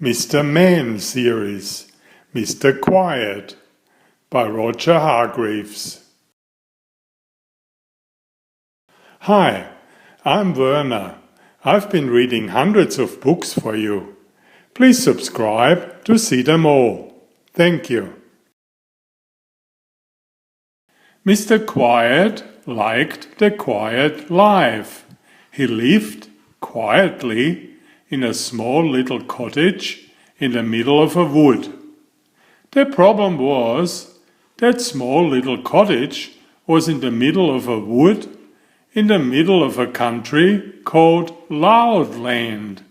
Mr. Man series, Mr. Quiet by Roger Hargreaves. Hi, I'm Werner. I've been reading hundreds of books for you. Please subscribe to see them all. Thank you. Mr. Quiet liked the quiet life. He lived quietly in a small little cottage in the middle of a wood. The problem was that small little cottage was in the middle of a wood, in the middle of a country called Loudland.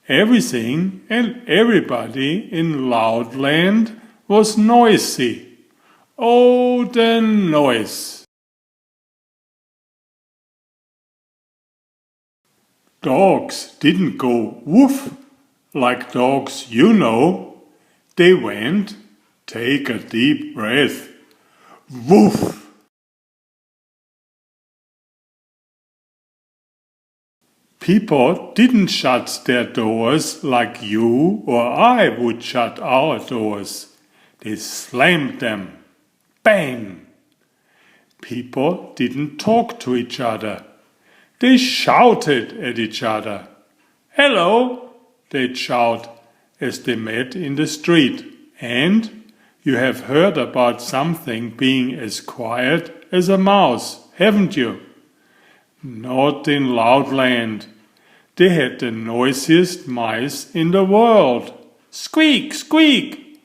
Everything and everybody in Loudland was noisy. Oh, the noise! Dogs didn't go woof like dogs you know. They went, take a deep breath, woof. People didn't shut their doors like you or I would shut our doors. They slammed them. Bang! People didn't talk to each other. They shouted at each other. Hello, they'd shout as they met in the street. And you have heard about something being as quiet as a mouse, haven't you? Not in Loudland. They had the noisiest mice in the world. Squeak, squeak!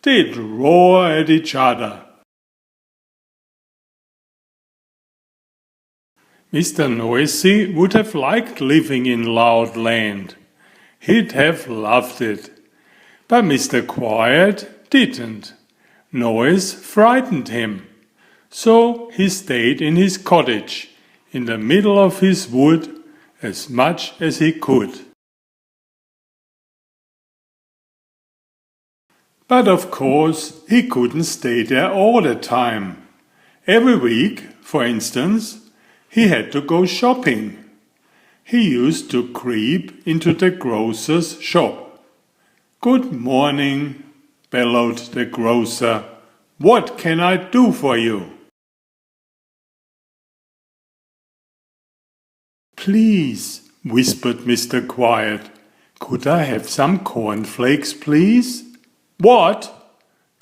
They'd roar at each other. Mr. Noisy would have liked living in Loudland. He'd have loved it. But Mr. Quiet didn't. Noise frightened him. So he stayed in his cottage, in the middle of his wood, as much as he could. But of course, he couldn't stay there all the time. Every week, for instance, he had to go shopping. He used to creep into the grocer's shop. "Good morning," bellowed the grocer. "What can I do for you?" "Please," whispered Mr. Quiet, "could I have some cornflakes, please?" "What?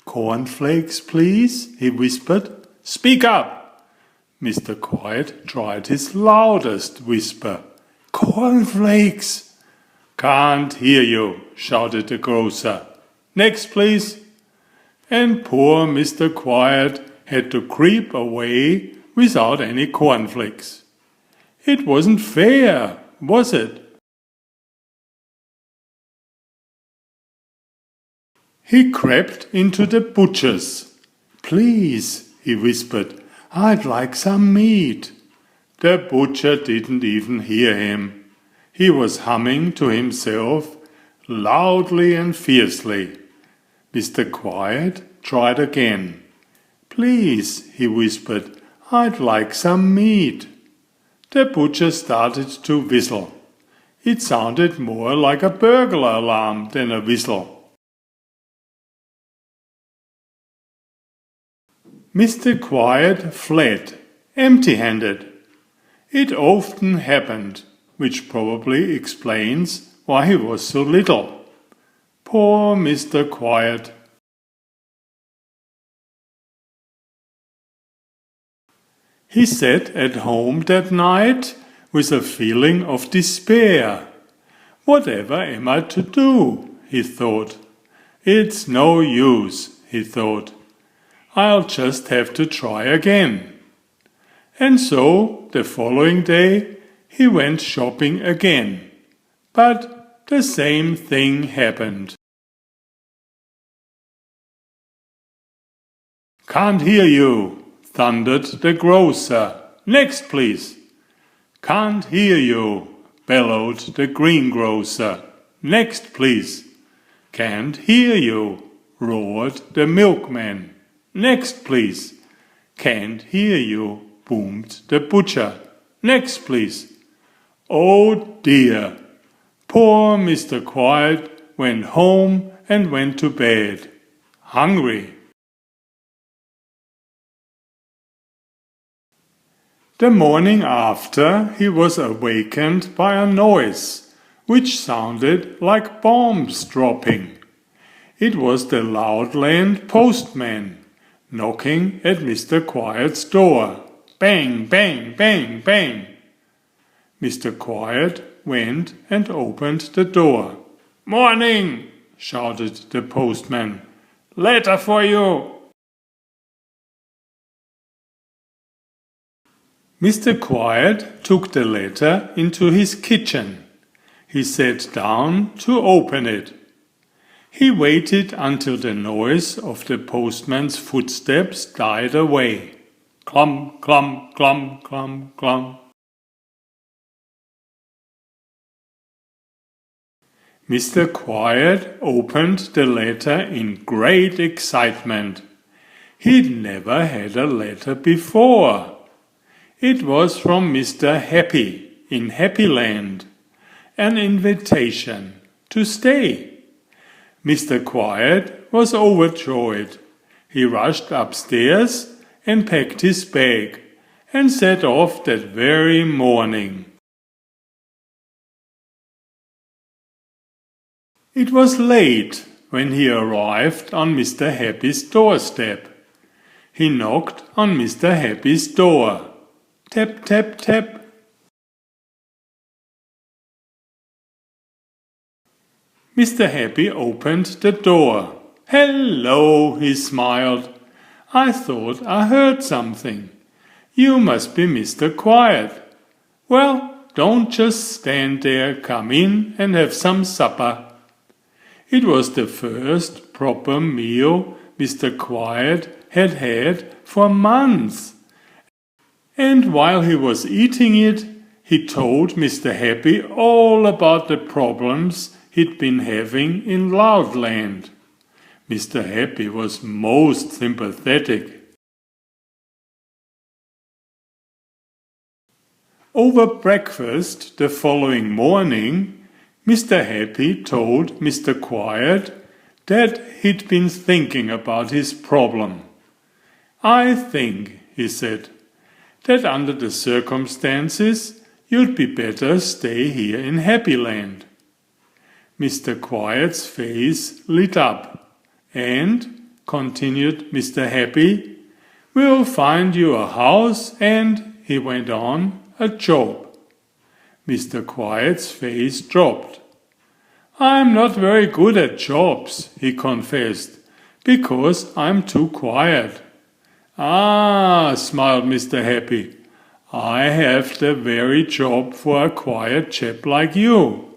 Cornflakes, please?" he whispered. "Speak up!" Mr. Quiet tried his loudest whisper. "Cornflakes!" "Can't hear you," shouted the grocer. "Next, please." And poor Mr. Quiet had to creep away without any cornflakes. It wasn't fair, was it? He crept into the butcher's. "Please," he whispered, "I'd like some meat." The butcher didn't even hear him. He was humming to himself, loudly and fiercely. Mr. Quiet tried again. "Please," he whispered, "I'd like some meat." The butcher started to whistle. It sounded more like a burglar alarm than a whistle. Mr. Quiet fled, empty-handed. It often happened, which probably explains why he was so little. Poor Mr. Quiet. He sat at home that night with a feeling of despair. "Whatever am I to do?" he thought. "It's no use," he thought. "I'll just have to try again." And so, the following day, he went shopping again. But the same thing happened. "Can't hear you," thundered the grocer. "Next, please." "Can't hear you," bellowed the greengrocer. "Next, please." "Can't hear you," roared the milkman. "Next, please." "Can't hear you," boomed the butcher. "Next, please." Oh dear! Poor Mr. Quiet went home and went to bed, hungry. The morning after, he was awakened by a noise, which sounded like bombs dropping. It was the Loudland postman, knocking at Mr. Quiet's door. Bang, bang, bang, bang. Mr. Quiet went and opened the door. "Morning!" shouted the postman. "Letter for you!" Mr. Quiet took the letter into his kitchen. He sat down to open it. He waited until the noise of the postman's footsteps died away. Clump, clump, clump, clump, clump. Mr. Quiet opened the letter in great excitement. He'd never had a letter before. It was from Mr. Happy in Happyland, an invitation to stay. Mr. Quiet was overjoyed. He rushed upstairs and packed his bag and set off that very morning. It was late when he arrived on Mr. Happy's doorstep. He knocked on Mr. Happy's door. Tap, tap, tap. Mr. Happy opened the door. "Hello," he smiled. "I thought I heard something. You must be Mr. Quiet. Well, don't just stand there. Come in and have some supper." It was the first proper meal Mr. Quiet had had for months. And while he was eating it, he told Mr. Happy all about the problems he'd been having in Loudland. Mr. Happy was most sympathetic. Over breakfast the following morning, Mr. Happy told Mr. Quiet that he'd been thinking about his problem. "I think," he said, "that under the circumstances you'd be better stay here in Happyland." Mr. Quiet's face lit up. "And," continued Mr. Happy, "we'll find you a house and," he went on, "a job." Mr. Quiet's face dropped. "I'm not very good at jobs," he confessed, "because I'm too quiet." "Ah," smiled Mr. Happy, "I have the very job for a quiet chap like you."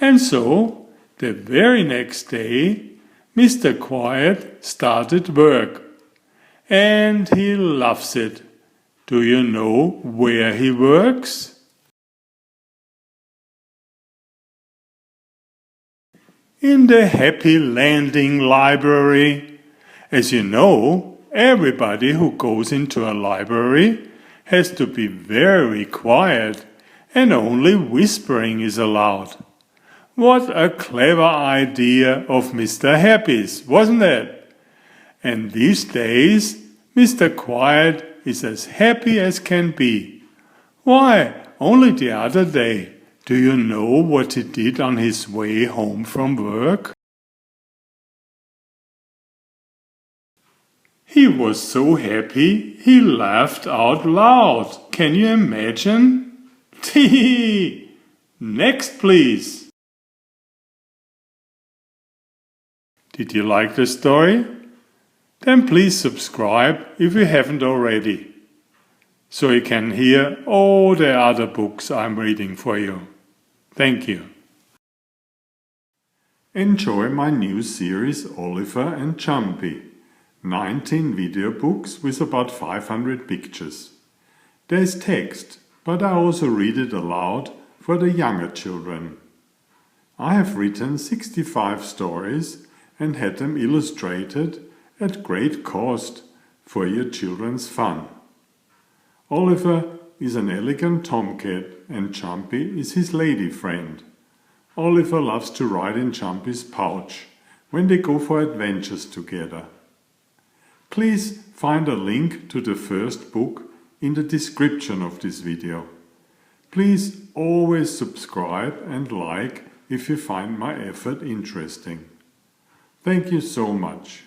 And so, the very next day, Mr. Quiet started work. And he loves it. Do you know where he works? In the Happy Landing Library. As you know, everybody who goes into a library has to be very quiet and only whispering is allowed. What a clever idea of Mr. Happy's, wasn't it? And these days, Mr. Quiet is as happy as can be. Why, only the other day, do you know what he did on his way home from work? He was so happy, he laughed out loud. Can you imagine? Tee! Next, please. Did you like the story? Then please subscribe if you haven't already, so you can hear all the other books I'm reading for you. Thank you. Enjoy my new series Oliver and Jumpy. 19 video books with about 500 pictures. There's text, but I also read it aloud for the younger children. I have written 65 stories and had them illustrated at great cost for your children's fun. Oliver is an elegant tomcat and Jumpy is his lady friend. Oliver loves to ride in Jumpy's pouch when they go for adventures together. Please find a link to the first book in the description of this video. Please always subscribe and like if you find my effort interesting. Thank you so much.